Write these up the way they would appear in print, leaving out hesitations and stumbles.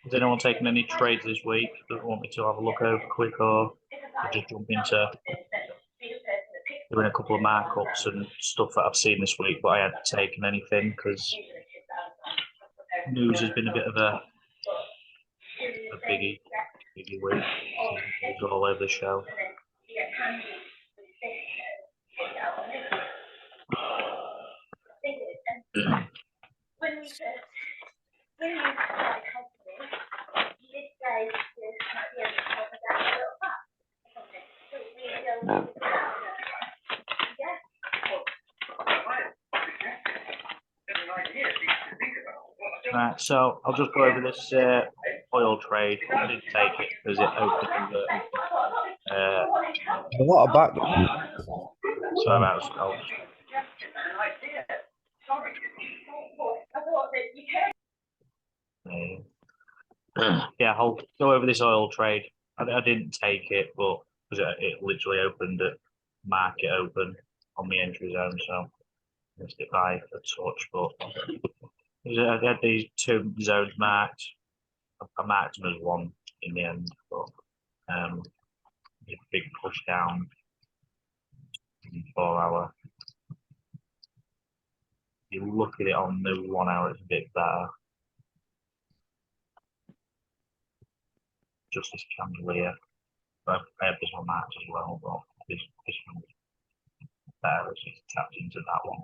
Has anyone taken any trades this week that want me to have a look over quick, or just jump into doing a couple of markups and stuff that I've seen this week, but I hadn't taken anything because news has been a bit of a biggie week. It's all over the show. Right, so I'll just go over this oil trade. I didn't take it because it opened. What about? So I'll yeah, I'll go over this oil trade. I didn't take it, but because it literally opened at market open on the entry zone, so I missed it by a touch. But I had these two zones marked. I marked them as one in the end, but a big push down in 4 hour. You look at it on the 1 hour, it's a bit better. Just this candle, but I have this one marked as well, but this one's better as it's tapped into that one.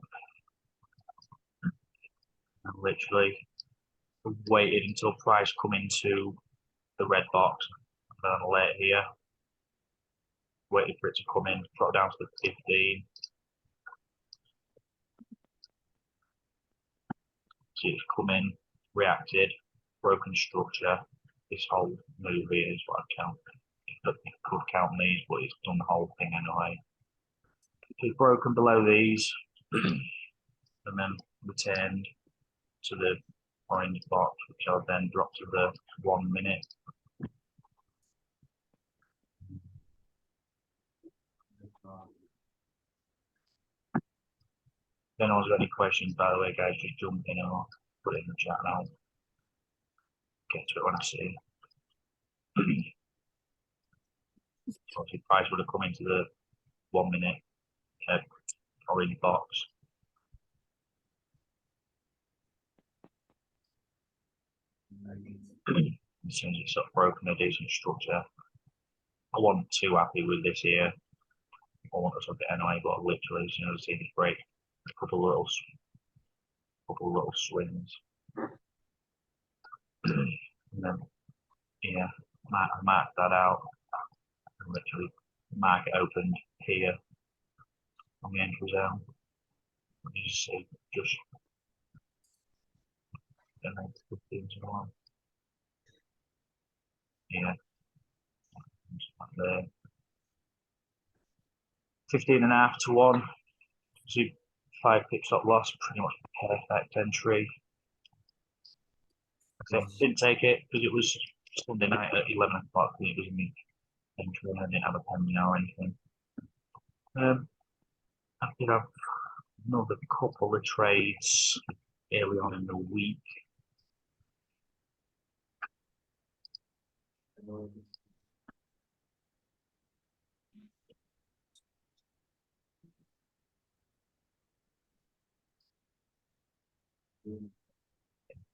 And literally waited until price come into the red box and late here. Waited for it to come in, drop down to the 15. See it's come in, reacted, broken structure. This whole move here is what I count. It could count these, but it's done the whole thing anyway. It's broken below these and then returned to the orange box, which I'll then drop to the 1 minute. If anyone's got any questions, by the way, guys, just jump in or put it in the chat and I'll get to it when I see it. So the price would have come into the 1 minute orange box. As soon as it's sort of broken a decent structure, I wasn't too happy with this here. I want to took it anyway, but literally as soon as I see this break, a couple of little swings. And then yeah, I marked that out. And literally market opened here on the entry zone. You see just and then 15 to 1. Yeah. There. 15.5 to 1. See 5 pip stop loss, pretty much perfect entry. I didn't take it because it was Sunday night at 11 o'clock. It was in the entry and I didn't have a penny or anything. I did have another couple of trades early on in the week.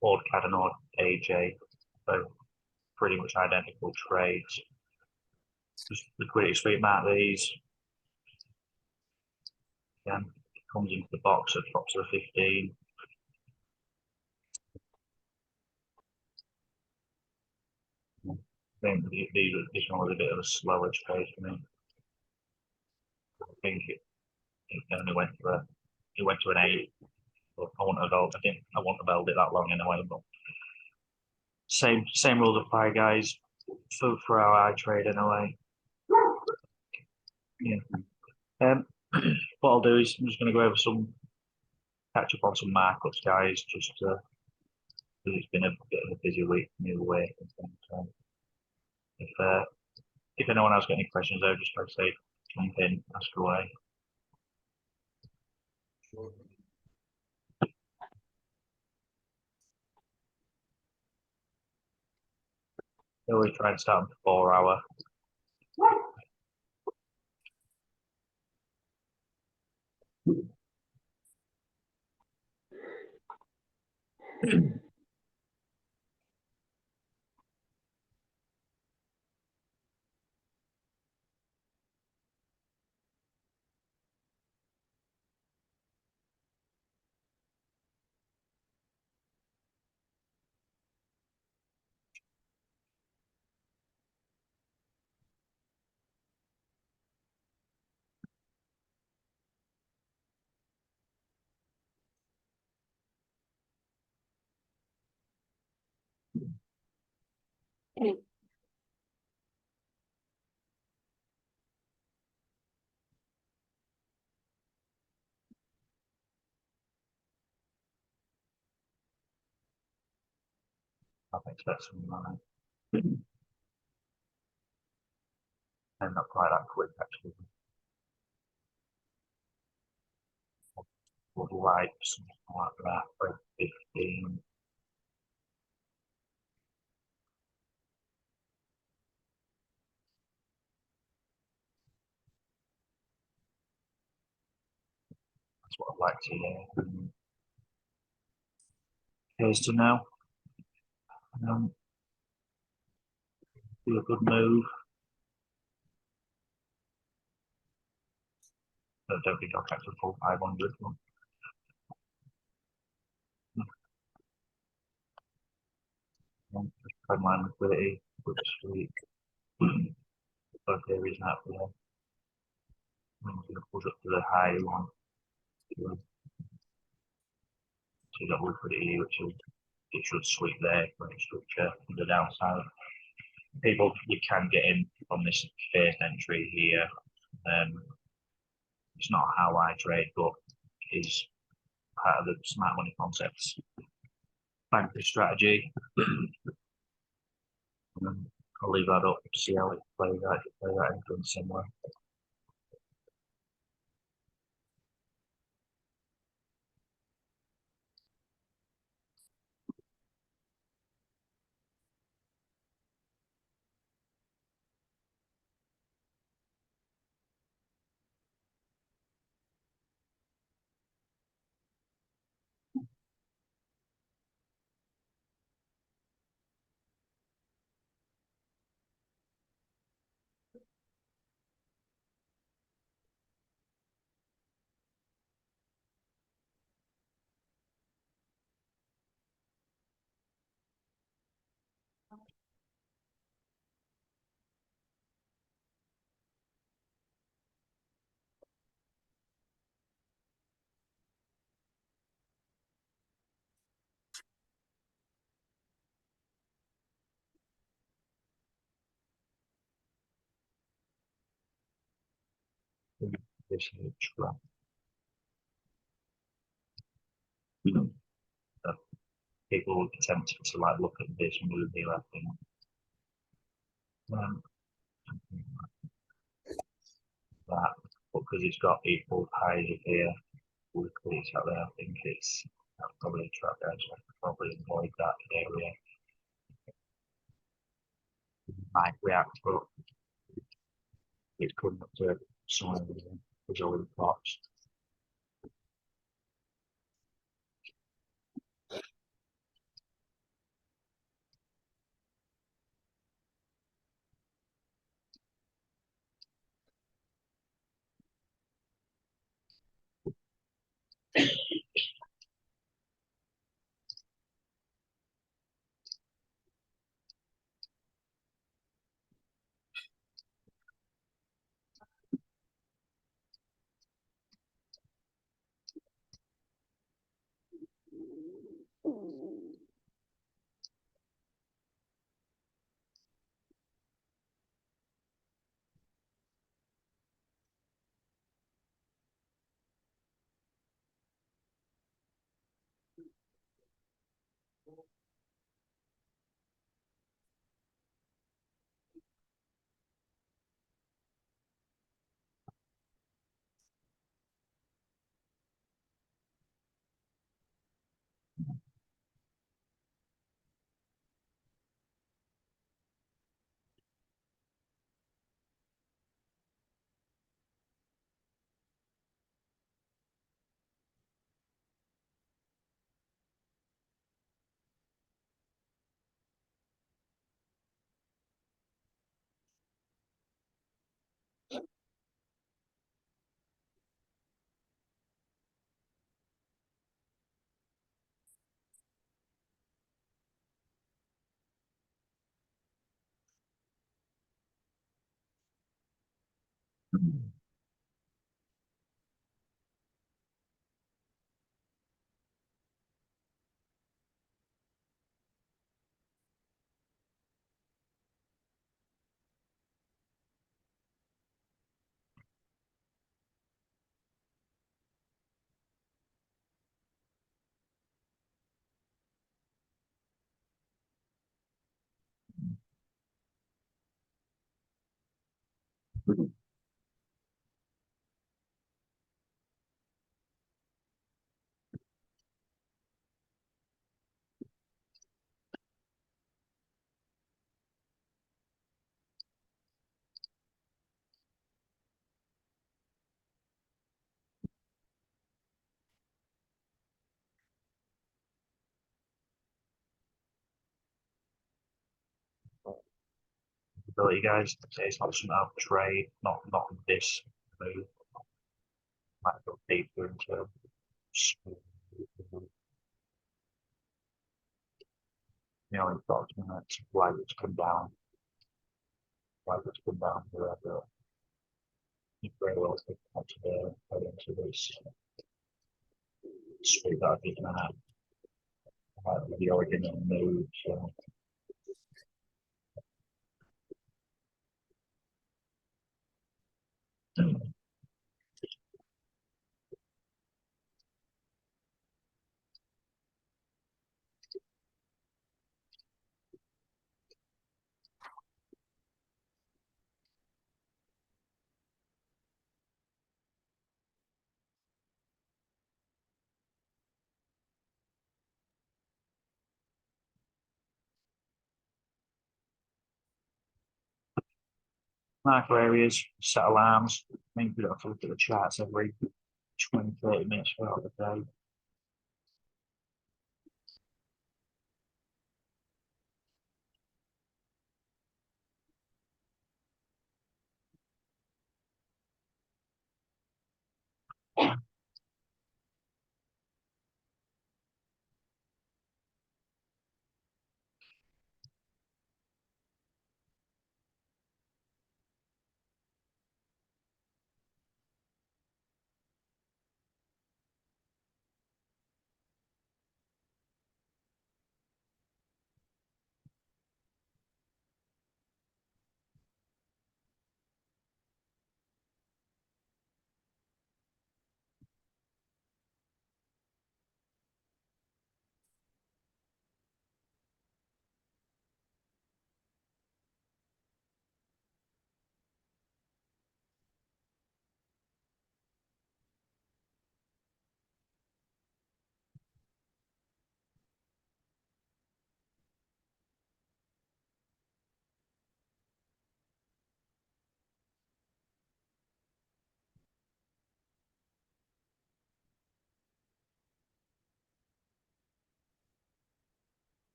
Ford Cadenord AJ, so pretty much identical trades. Just liquidity sweep out these. Again, comes into the box at drops to the 15. I think this one was a bit of a slower trade for me. I think it only went to an 8. But I wouldn't have held it that long anyway. But same rules apply, guys, for our trade anyway. Yeah. What I'll do is I'm just going to go over catch up on some markups, guys, just because it's been a bit of a busy week either way. If If anyone has got any questions, though, just like say, jump in, ask away. I always try and start before 4 hour. I expect something like that. And not quite that quick, actually. Would like something like that for 15. That's what I'd like to hear. Here's to know. Do a good move. I don't think I'll catch a full 500 one. Just try my liquidity for this week. Both areas out there. I'm going to push up to the high one. So you got liquidity, which will, it should sweep there for a structure on the downside. People, you can get in from this first entry here. It's not how I trade, but is part of the smart money concepts banker strategy. I'll leave that up to see how it plays out. Play that into similar. This is trap. People attempt to like look at this movie, I think. That, but because it's got equal highs here, weekly out there, I think that's probably a trap there, so I could probably avoid that area. Might react, but it's coming up to somewhere with all the plots. Ability, guys. It's not something I've trade, not this move. Might go deeper into thoughts on that. Why it's come down. Why it's come down here. You very well think into this sweep that I've given out. The original move. So. Marker areas, set alarms. I mean, we don't have to look at the charts every 20, 30 minutes throughout the day.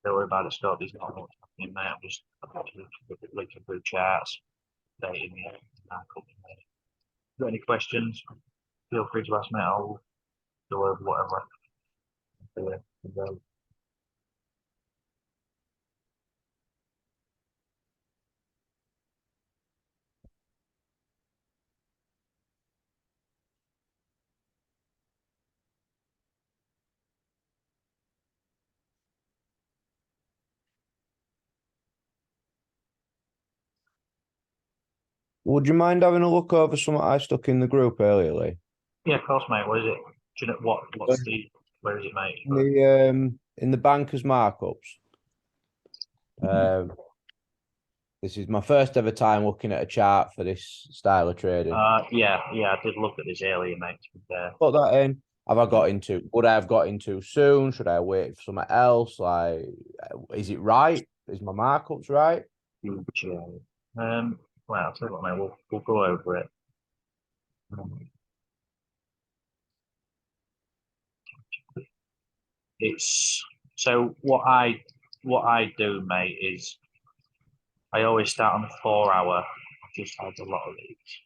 Don't worry about it, Scott. There's not much happening, mate. I'm just looking through charts, dating the company. Got any questions? Feel free to ask me. I'll go over whatever. Would you mind having a look over something I stuck in the group earlier, Lee? Yeah, of course, mate. What is it? Do you know where is it, mate? In the bankers markups. This is my first ever time looking at a chart for this style of trading. Yeah, I did look at this earlier, mate. Put that in. Have I got into? Would I have got into soon? Should I wait for something else? Like, is it right? Is my markups right? Well, I'll tell you what, mate. We'll go over it. It's so what I do, mate, is I always start on the 4 hour. I've just had a lot of these.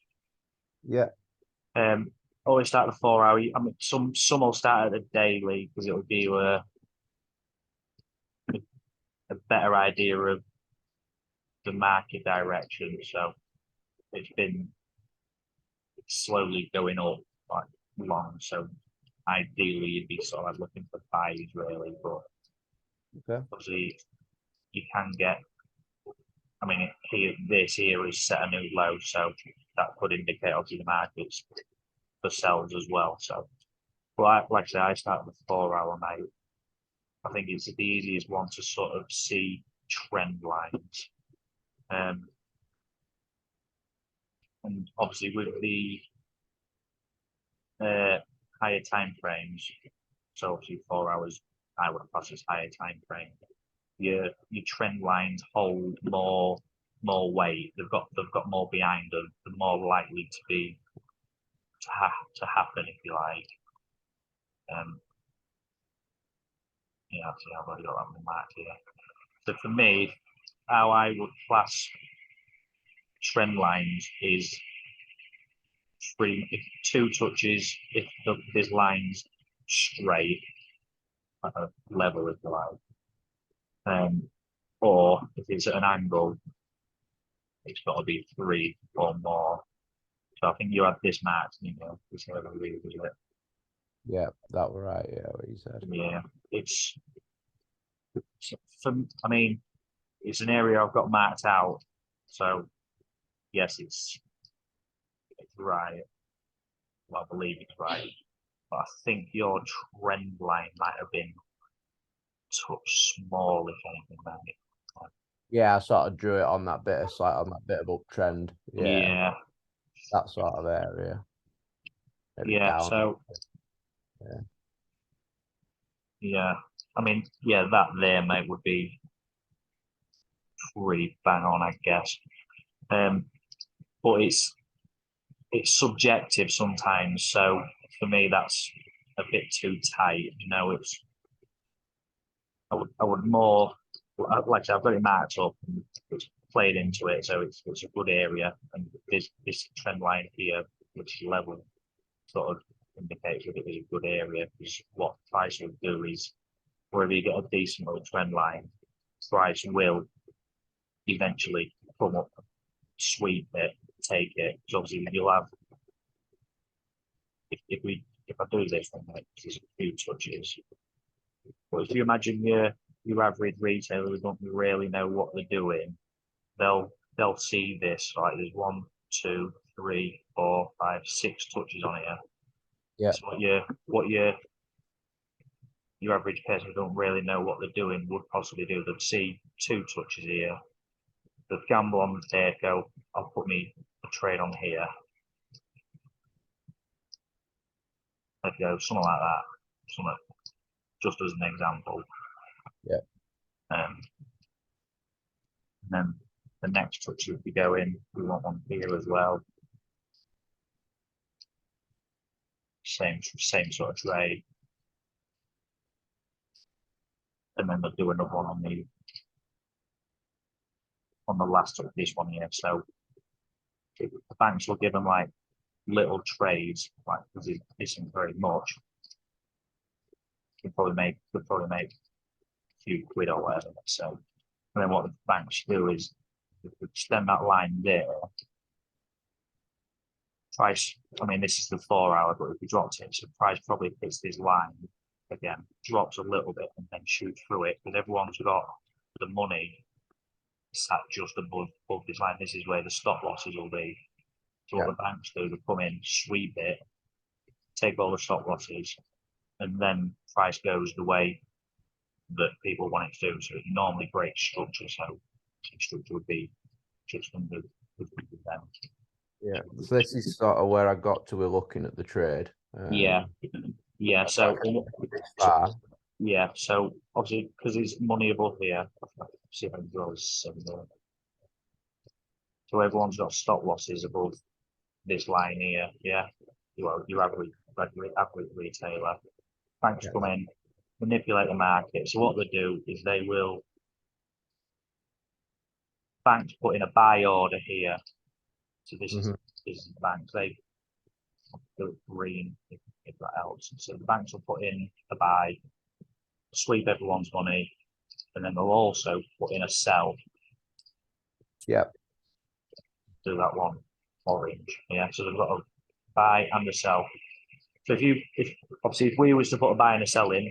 Yeah. Always start at the 4 hour. I mean, some will start at the daily because it'll give you a better idea of the market direction. So it's been slowly going up like long. So ideally, you'd be sort of looking for buys really, but Okay. obviously you can get. I mean, this here is set a new low, so that could indicate obviously the markets for sells as well. So, but like I say, I start with 4 hour, mate. I think it's the easiest one to sort of see trend lines. And obviously with the higher time frames, so obviously 4 hours, I would class as higher time frame. Your trend lines hold more weight. They've got more behind them. They're more likely to be to happen if you like. Yeah, see, I've already got that on the mark here. So for me, how I would class trend lines is if 2 touches, if there's lines straight, level if you like, or if it's at an angle, it's got to be 3 or more. So I think you had this marked, this level really, was it? Yeah, that were right. Yeah, what you said. Yeah, it's I mean, it's an area I've got marked out. So yes, it's right. Well, I believe it's right. But I think your trend line might have been touch small, if anything, mate. Yeah, I sort of drew it on that bit on that bit of uptrend. Yeah, Yeah, that sort of area. Maybe yeah. down. So Yeah. yeah, I mean, yeah, that there, mate, would be pretty bang on, I guess. But it's subjective sometimes. So for me, that's a bit too tight. I would more like I said, I've got it marked up and it's played into it, so it's a good area. And this trend line here, which is level, sort of indicates that it is a good area. Because what price will do is wherever you get a decent little trend line, price will eventually come up, sweep it, take it. So obviously you'll have if I do this one, like there's a few touches. But if you imagine your average retailer who don't really know what they're doing, they'll see this like there's 1, 2, 3, 4, 5, 6 touches on here. Yeah. So what your average person who don't really know what they're doing would possibly do. They'd see 2 touches here. They'd gamble on there, go, I'll put me a trade on here. They'd go something like that. Something just as an example. Yeah. And then the next touch would be going, we want one here as well. Same sort of trade. And then they'll do another one on the last of this one here. So the banks will give them like little trades, like because it isn't very much. Could probably make a few quid or whatever. So and then what the banks do is extend that line there. Price, I mean, this is the 4 hour, but if we dropped it, so price probably hits this line again, drops a little bit, and then shoots through it because everyone's got the money sat just above this line. This is where the stop losses will be. So what the banks do, they come in, sweep it, take all the stop losses, and then price goes the way that people want it to do. So it normally breaks structure. So structure would be just under them. Yeah. So this is sort of where I got to. We're looking at the trade. Yeah. Yeah. So Far. yeah. So obviously because there's money above here. See if I can draw this similar. So everyone's got stop losses above this line here. Yeah. Your average retailer. Banks come in, manipulate the market. So what they do is they will banks put in a buy order here. So this is the banks. They do it green if that helps. So the banks will put in a buy, sweep everyone's money, and then they'll also put in a sell. Yeah. Do that one orange. Yeah. So they've got a buy and a sell. So if we was to put a buy and a sell in,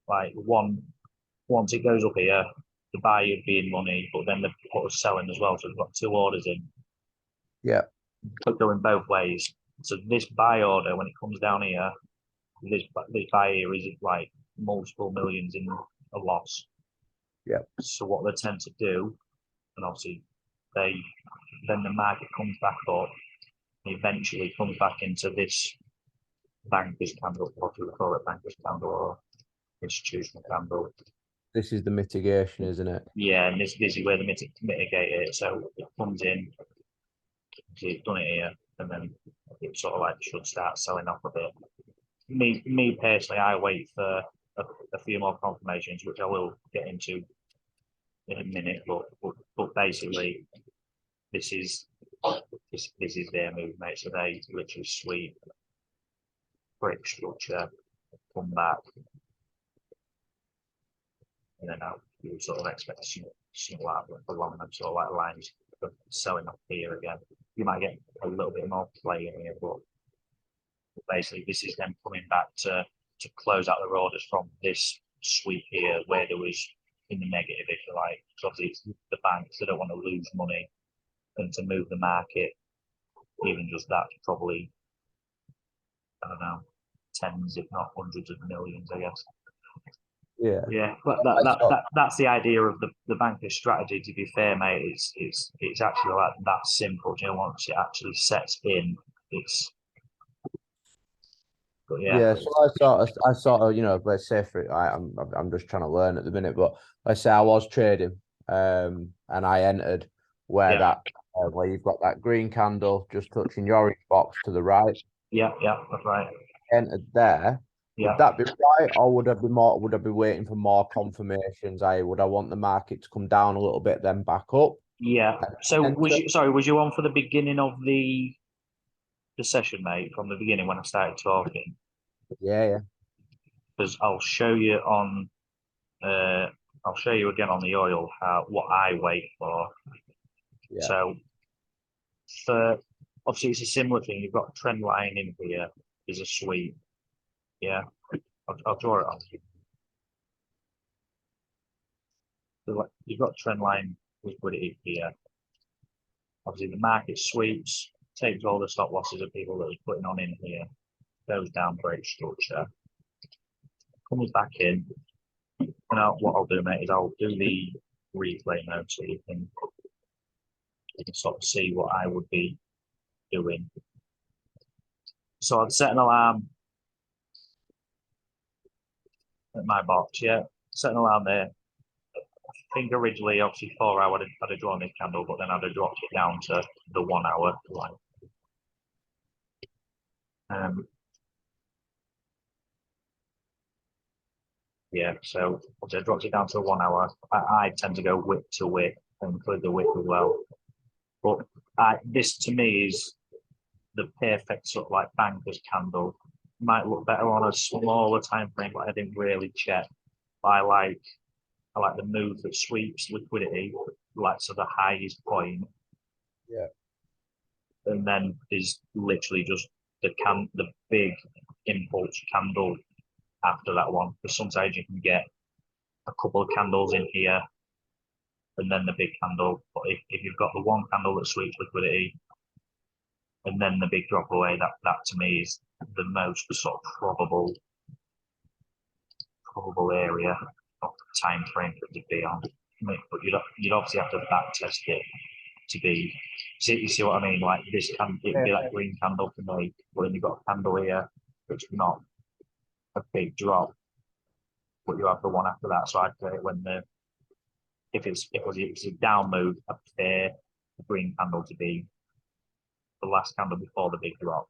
like once it goes up here, the buy would be in money, but then they put a sell in as well. So they've got two orders in. Yeah. But going both ways. So this buy order, when it comes down here, this buy here is like multiple millions in a loss. Yeah. So what they tend to do, and obviously then the market comes back up, and eventually comes back into this banker's candle, what do we call it, banker's candle or institutional candle. This is the mitigation, isn't it? Yeah, and this is where they mitigate it. So it comes in, so it's done it here, and then it sort of like should start selling off a bit. Me personally, I wait for a few more confirmations, which I will get into in a minute. But basically, this is their move, mate. So they literally sweep, break structure, come back, and then you sort of expect some like along them sort of like lines of selling up here again. You might get a little bit more play in here, but basically this is them coming back to close out their orders from this sweep here where there was in the negative, if you like. So obviously it's the banks, they don't want to lose money, and to move the market, even just that, probably, I don't know, tens if not hundreds of millions, I guess. Yeah. Yeah, but that's the idea of the banker's strategy. To be fair, mate, it's actually like that simple. You know, once it actually sets in, it's. But yeah. So I sort of, let's say I'm just trying to learn at the minute, but let's say I was trading, and I entered where where you've got that green candle just touching your orange box to the right. Yeah, that's right. Entered there. Yeah. Would that be right, or would I be waiting for more confirmations? Would I want the market to come down a little bit, then back up? Yeah. So was you on for the beginning of the session, mate, from the beginning when I started talking? Yeah. Because I'll show you again on the oil what I wait for. Yeah. So for obviously it's a similar thing. You've got a trend line in here. There's a sweep. Yeah. I'll draw it on. So you've got trend line liquidity here. Obviously the market sweeps, takes all the stop losses of people that are putting on in here, goes down, breaks structure, comes back in. And what I'll do, mate, is I'll do the replay mode so you can sort of see what I would be doing. So I'd set an alarm at my box, yeah. Set an alarm there. I think originally, obviously, 4 hours I'd have drawn this candle, but then I'd have dropped it down to the 1 hour line. Yeah, so I dropped it down to 1 hour. I tend to go wick to wick and include the wick as well. But this to me is the perfect sort of like banker's candle. Might look better on a smaller time frame, but I didn't really check. But I like the move that sweeps liquidity, like to the highest point. Yeah. And then is literally just the big impulse candle after that one. Because sometimes you can get a couple of candles in here and then the big candle. But if you've got the one candle that sweeps liquidity and then the big drop away, that to me is the most sort of probable area of time frame for it to be on. But you'd obviously have to back test it to be. You see what I mean? Like this can it'd be like green candle for me, but then you've got a candle here which is not a big drop, but you have the one after that. So I'd say when if it's a down move, I prefer the green candle to be the last candle before the big drop.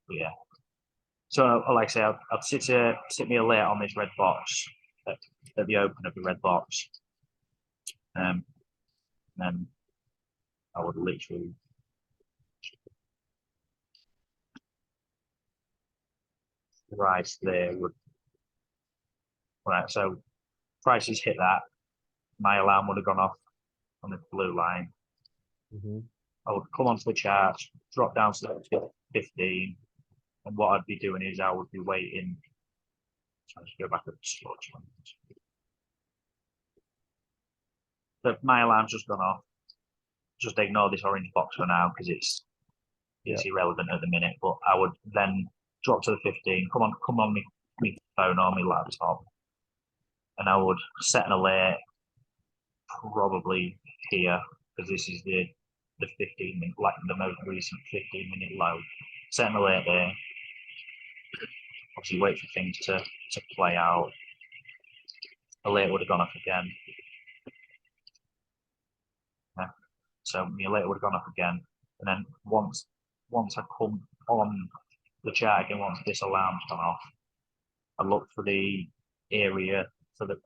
Yeah. So like I say, I'd sit me a layer on this red box at the open of the red box. And then I would literally price there would right. So prices hit that, my alarm would have gone off on the blue line. I would come onto the chart, drop down to 15, and what I'd be doing is I would be waiting. So let's go back up to swatch. So my alarm's just gone off. Just ignore this orange box for now because it's irrelevant at the minute. But I would then drop to the 15, come on me phone or my laptop, and I would set an alert probably here because this is the 15-minute, like the most recent 15-minute low. Set an alert there. Obviously, wait for things to play out. Alert would have gone off again. Yeah. So my alert would have gone off again, and then once I come on the chart again, once this alarm's gone off, I look for the area for the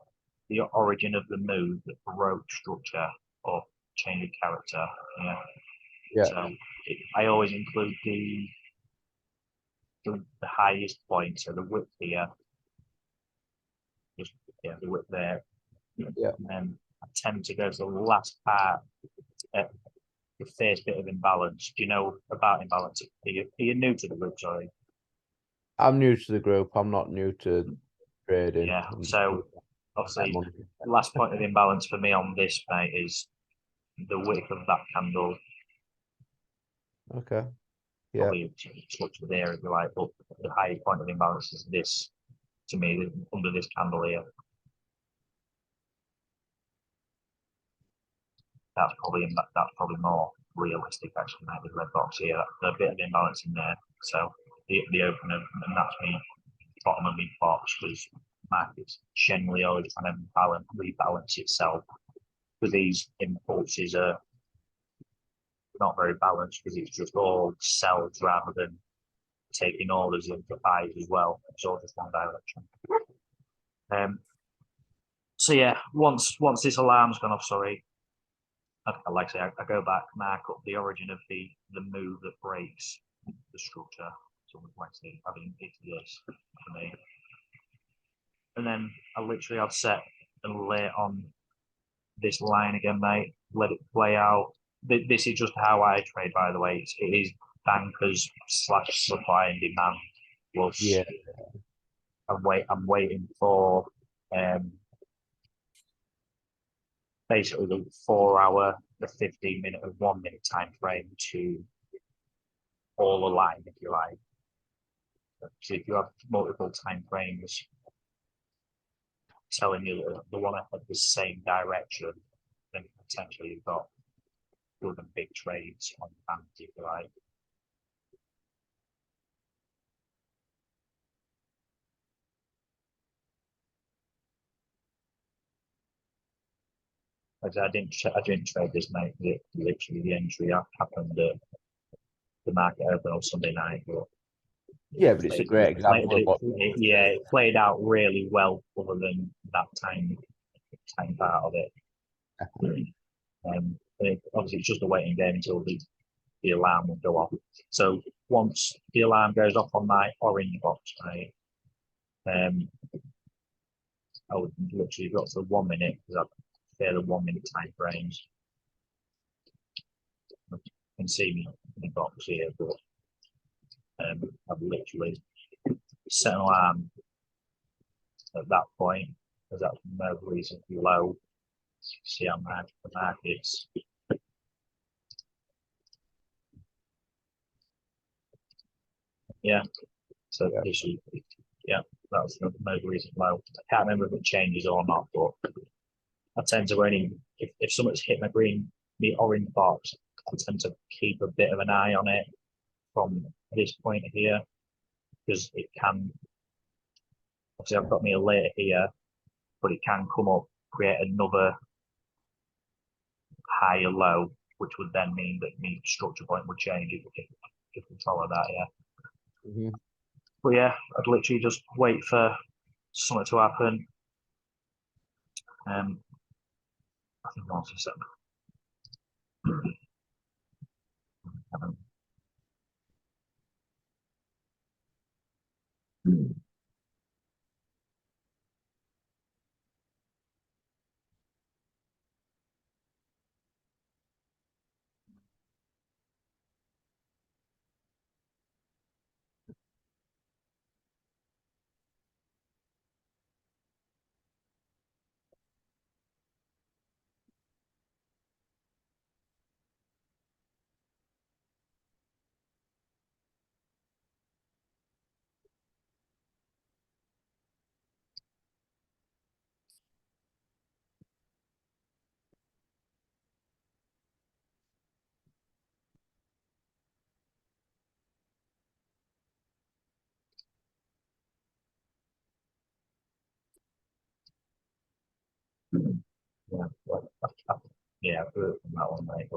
origin of the move that broke structure or change of character. Yeah. So I always include the highest point, so the width here. Just the width there. Yeah. And then I tend to go to the last part, the first bit of imbalance. Do you know about imbalance? Are you new to the group? Sorry. I'm new to the group. I'm not new to trading. Yeah. So obviously, the last point of imbalance for me on this, mate, is the width of that candle. Okay. Yeah. Probably touch there if you like, but the high point of imbalance is this. To me, under this candle here. That's probably more realistic actually. Maybe the red box here. There's a bit of imbalance in there. So the opener, and that's me bottom of my box because markets generally always trying to rebalance itself. Because these impulses are not very balanced because it's just all sells rather than taking orders into buys as well. It's all just one direction. So yeah, once this alarm's gone off, sorry, like I say, I go back, mark up the origin of the move that breaks the structure. So like I say, it's this for me, and then I'd set and lay it on this line again, mate. Let it play out. This is just how I trade, by the way. It is bankers / supply and demand. Plus, yeah, I'm waiting for basically the 4 hour, the 15-minute, and 1 minute time frame to all align, if you like. So if you have multiple time frames telling you that the one at the same direction, then potentially you've got good and big trades on hand, if you like. I didn't trade this, mate. Literally the entry happened at the market open on Sunday night. But but it's a great example of what. It played out really well, other than that time part of it. Obviously, it's just a waiting game until the alarm will go off. So once the alarm goes off on my orange box, right, I would literally drop to 1 minute because I prefer the 1 minute time frames. You can see me in the box here, but I've literally set an alarm at that point because that's no reason to be low. See how the markets. Yeah. So yeah. that's the most recent low. I can't remember if it changes or not, but I tend to only if something's hit the orange box, I tend to keep a bit of an eye on it from this point here because it can. Obviously, I've got me a later here, but it can come up, create another higher low, which would then mean that the structure point would change if we follow that. Yeah. Mhm. But yeah, I'd literally just wait for something to happen. I think once a second. Yeah, well, yeah, I've heard from that one, mate.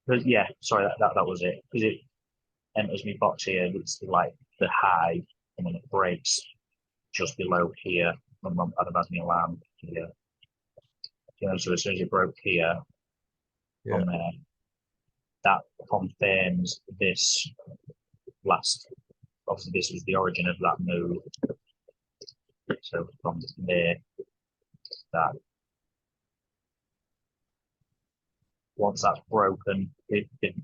But yeah, sorry, that was it. Because it enters me box here, it's like the high, and then it breaks just below here. I'd imagine the alarm here. So as soon as it broke here, Yeah. from there, that confirms this last. Obviously, this was the origin of that move. So from there, that once that's broken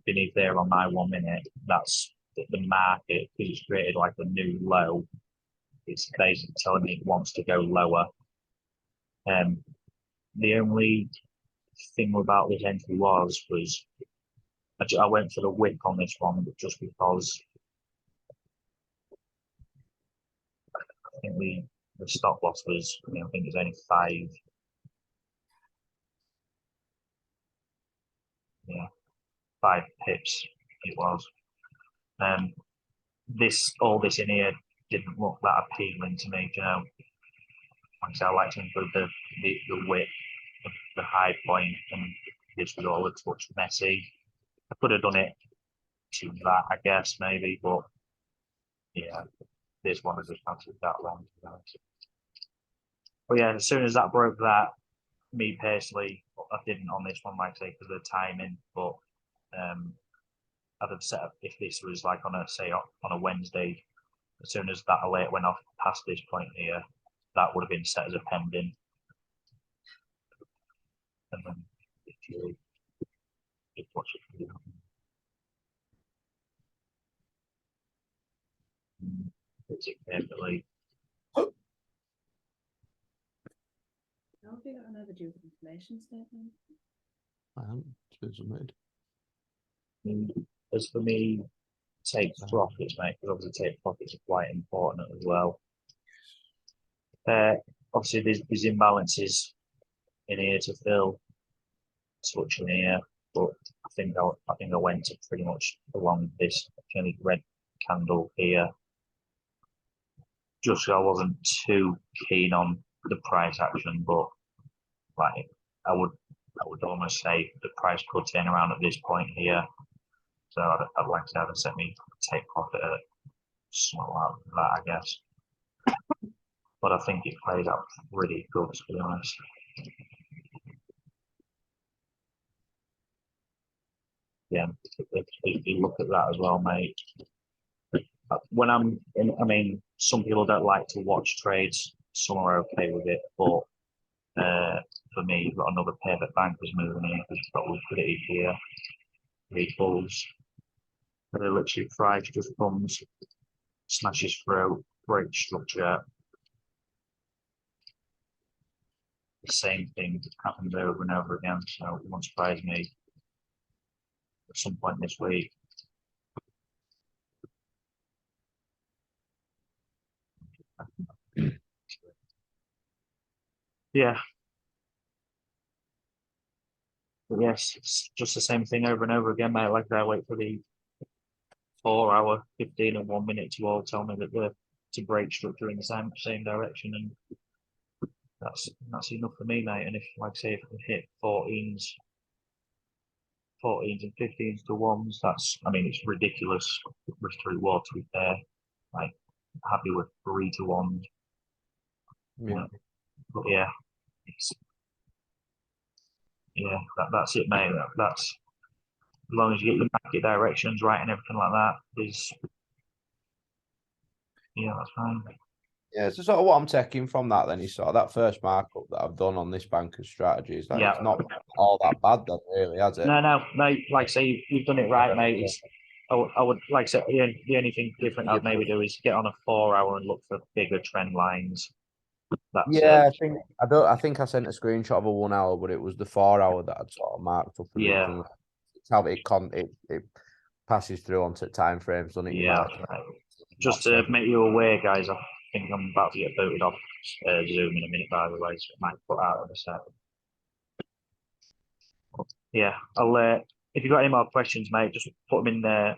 beneath there on my 1 minute, that's the market because it's created like a new low. It's basically telling me it wants to go lower. The only thing about this entry was I went for the wick on this one, but just because I think the stop loss was, I think it's only 5 pips it was. All this in here didn't look that appealing to me, Like I said, I like to include the width, the high point, and this was all a touch messy. I could have done it to that, I guess, maybe, but yeah, this one has just fancied that long. But yeah, as soon as that broke that, me personally, I didn't on this one, like I say, because of the timing, but I'd have set up if this was like on a Wednesday, as soon as that alert went off past this point here, that would have been set as a pending. And then if you just watch it, it's carefully. How have you got an overdue information statement? I haven't. It's been submitted. As for me, take profits, mate, because obviously take profits are quite important as well. Obviously, there's imbalances in here to fill, touch in here, but I think I went to pretty much along this kind of red candle here, just so I wasn't too keen on the price action, but like I would almost say the price could turn around at this point here. So I'd like to have a set me take profit at something like that, I guess. But I think it plays out pretty good, to be honest. Yeah, if you look at that as well, mate. When I'm in, some people don't like to watch trades. Some are okay with it, but for me, you've got another pair that bankers moving in because you've got liquidity here. Three bulls. And they literally price just comes, smashes through, breaks structure. The same thing happens over and over again. So it won't surprise me at some point this week. Yeah. But yes, it's just the same thing over and over again, mate. Like I wait for the 4 hour, 15 and 1 minute to all tell me that they're to break structure in the same direction, and that's enough for me, mate. And if, like I say, if I can hit 14s and 15s to ones, I mean, it's ridiculous risk to reward, to be fair. Like, happy with 3 to 1s. Yeah. But yeah, it's, yeah, that's it, mate. That's as long as you get your market directions right and everything like that, yeah, that's fine. Yeah, so sort of what I'm taking from that then is sort of that first markup that I've done on this banker's strategy is that Yeah. it's not all that bad then, really, has it? No, like I say, you've done it right, mate. I would like I said, the only thing different I'd maybe do is get on a 4 hour and look for bigger trend lines. That's Yeah, I think I sent a screenshot of a 1 hour, but it was the 4 hour that I'd sort of marked up Yeah. originally. It's how it passes through onto time frames, doesn't it? You Yeah, mark right. Just to make you aware, guys, I think I'm about to get booted off Zoom in a minute, by the way, so I might put out of a set. Yeah, I'll. If you've got any more questions, mate, just put them in the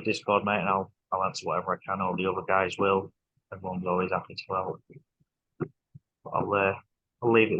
Discord, mate, and I'll answer whatever I can. All the other guys will. Everyone's always happy to help. I'll leave it there.